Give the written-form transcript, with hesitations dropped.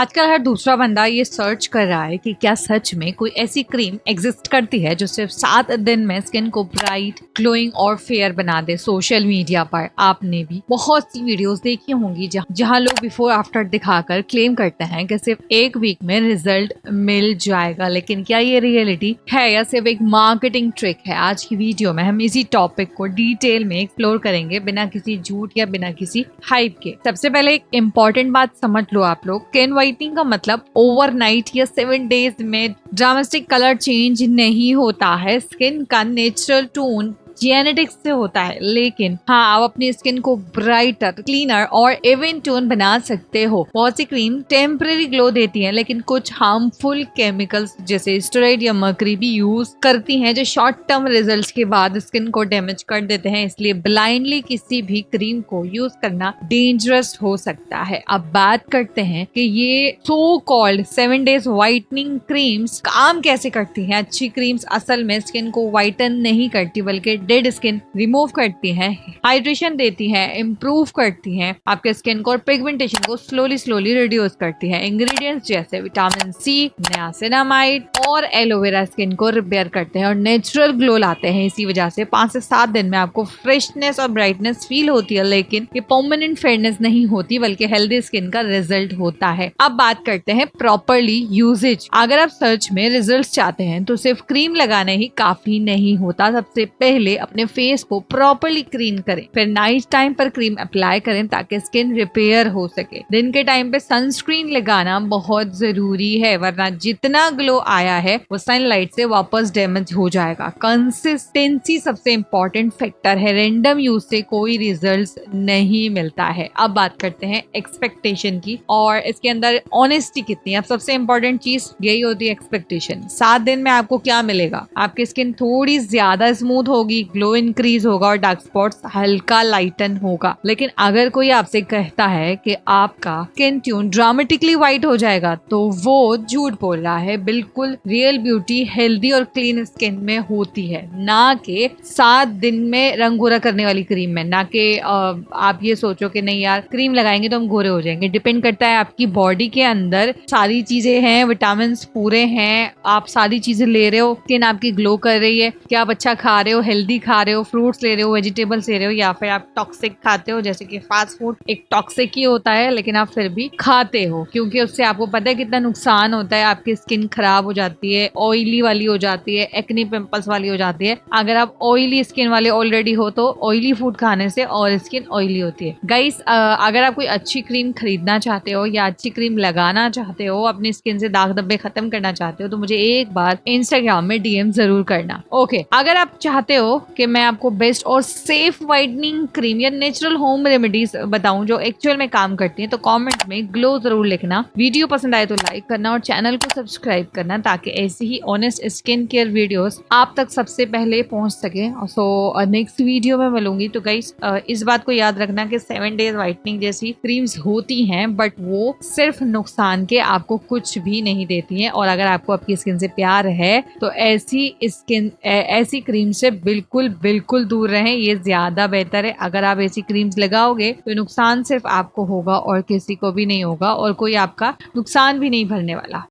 आजकल हर दूसरा बंदा ये सर्च कर रहा है कि क्या सच में कोई ऐसी क्रीम एग्जिस्ट करती है जो सिर्फ 7 दिन में स्किन को ब्राइट, ग्लोइंग और फेयर बना दे। सोशल मीडिया पर आपने भी बहुत सी वीडियोस देखी होंगी जहां लोग बिफोर आफ्टर दिखाकर क्लेम करते हैं कि सिर्फ एक वीक में रिजल्ट मिल जाएगा। लेकिन क्या ये रियलिटी है या सिर्फ एक मार्केटिंग ट्रिक है? आज की वीडियो में हम इसी टॉपिक को डिटेल में एक्सप्लोर करेंगे, बिना किसी झूठ या बिना किसी हाइप के। सबसे पहले एक इम्पॉर्टेंट बात समझ लो आप लोग, स्किन वाइटनिंग का मतलब ओवरनाइट या 7 डेज में ड्रामेस्टिक कलर चेंज नहीं होता है। स्किन का नेचुरल टोन जेनेटिक्स से होता है, लेकिन हाँ, आप अपनी स्किन को ब्राइटर, क्लीनर और इवन टोन बना सकते हो। बहुत सी क्रीम टेम्परेरी ग्लो देती हैं, लेकिन कुछ हार्मफुल केमिकल्स जैसे स्टेरॉइड या मर्करी भी यूज करती हैं, जो शॉर्ट टर्म रिजल्ट्स के बाद स्किन को डैमेज कर देते हैं। इसलिए ब्लाइंडली किसी भी क्रीम को यूज करना डेंजरस हो सकता है। अब बात करते हैं कि ये so called 7 days whitening creams काम कैसे करती हैं। अच्छी क्रीम्स असल में स्किन को व्हाइटन नहीं करती, बल्कि डेड स्किन रिमूव करती हैं, हाइड्रेशन देती हैं, इम्प्रूव करती हैं आपके स्किन को और पिगमेंटेशन को स्लोली रिड्यूस करती है। इंग्रेडिएंट्स जैसे विटामिन सी, नियासिनामाइड और एलोवेरा स्किन को रिपेयर करते हैं और नेचुरल ग्लो लाते हैं। इसी वजह से 5 से 7 दिन में आपको फ्रेशनेस और ब्राइटनेस फील होती है, लेकिन ये परमानेंट फेयरनेस नहीं होती, बल्कि हेल्दी स्किन का रिजल्ट होता है। अब बात करते हैं प्रॉपरली यूजेज। अगर आप सर्च में रिजल्ट चाहते हैं तो सिर्फ क्रीम लगाना ही काफी नहीं होता। सबसे पहले अपने फेस को प्रॉपर्ली क्लीन करें, फिर नाइट टाइम पर क्रीम अप्लाई करें ताकि स्किन रिपेयर हो सके। दिन के टाइम पे सनस्क्रीन लगाना बहुत जरूरी है, वरना जितना ग्लो आया है वो सनलाइट से वापस डैमेज हो जाएगा। कंसिस्टेंसी सबसे इंपॉर्टेंट फैक्टर है, रैंडम यूज से कोई रिजल्ट्स नहीं मिलता है। अब बात करते हैं एक्सपेक्टेशन की, और इसके अंदर ऑनेस्टी कितनी है। अब सबसे इंपॉर्टेंट चीज यही होती है, एक्सपेक्टेशन। 7 दिन में आपको क्या मिलेगा? आपकी स्किन थोड़ी ज्यादा स्मूथ होगी, ग्लो इंक्रीज होगा और डार्क स्पॉट्स हल्का लाइटन होगा। लेकिन अगर कोई आपसे कहता है कि आपका स्किन ट्यून ड्रामेटिकली व्हाइट हो जाएगा, तो वो झूठ बोल रहा है। बिल्कुल रियल ब्यूटी हेल्दी और क्लीन स्किन में होती है, ना कि 7 दिन में रंग गोरा करने वाली क्रीम में। ना कि आप ये सोचो कि नहीं यार, क्रीम लगाएंगे तो हम गोरे हो जाएंगे। डिपेंड करता है आपकी बॉडी के अंदर सारी चीजें हैं, विटामिन पूरे हैं, आप सारी चीजें ले रहे हो, स्किन आपकी ग्लो कर रही है, क्या आप अच्छा खा रहे हो, हेल्दी खा रहे हो, फ्रूट्स ले रहे हो, वेजिटेबल्स ले रहे हो, या फिर आप टॉक्सिक खाते हो। जैसे कि फास्ट फूड एक टॉक्सिक ही होता है, लेकिन आप फिर भी खाते हो क्योंकि उससे आपको पता है कितना नुकसान होता है। आपकी स्किन खराब हो जाती है, ऑयली वाली हो जाती है, एक्ने पिंपल्स वाली हो जाती है। अगर आप ऑयली स्किन वाले ऑलरेडी हो तो ऑयली फूड खाने से और स्किन ऑयली होती है। गाइस, अगर आप कोई अच्छी क्रीम खरीदना चाहते हो या अच्छी क्रीम लगाना चाहते हो, अपनी स्किन से दाग धब्बे खत्म करना चाहते हो, तो मुझे एक बार इंस्टाग्राम में डीएम जरूर करना। ओके, अगर आप चाहते हो कि मैं आपको बेस्ट और सेफ वाइटनिंग क्रीम या नेचुरल होम रेमेडीज बताऊं जो एक्चुअल में काम करती हैं, तो कमेंट में ग्लो जरूर लिखना। वीडियो पसंद आए तो लाइक करना और चैनल को सब्सक्राइब करना, ताकि ऐसी ही ऑनेस्ट स्किन केयर वीडियोस आप तक सबसे पहले पहुंच सके। सो नेक्स्ट वीडियो में मिलूंगी। तो गाइस, इस बात को याद रखना कि 7 डेज वाइटनिंग जैसी क्रीम्स होती हैं, बट वो सिर्फ नुकसान के, आपको कुछ भी नहीं देती हैं। और अगर आपको आपकी स्किन से प्यार है तो ऐसी क्रीम से बिल्कुल दूर रहें, ये ज्यादा बेहतर है। अगर आप ऐसी क्रीम्स लगाओगे तो नुकसान सिर्फ आपको होगा और किसी को भी नहीं होगा, और कोई आपका नुकसान भी नहीं भरने वाला।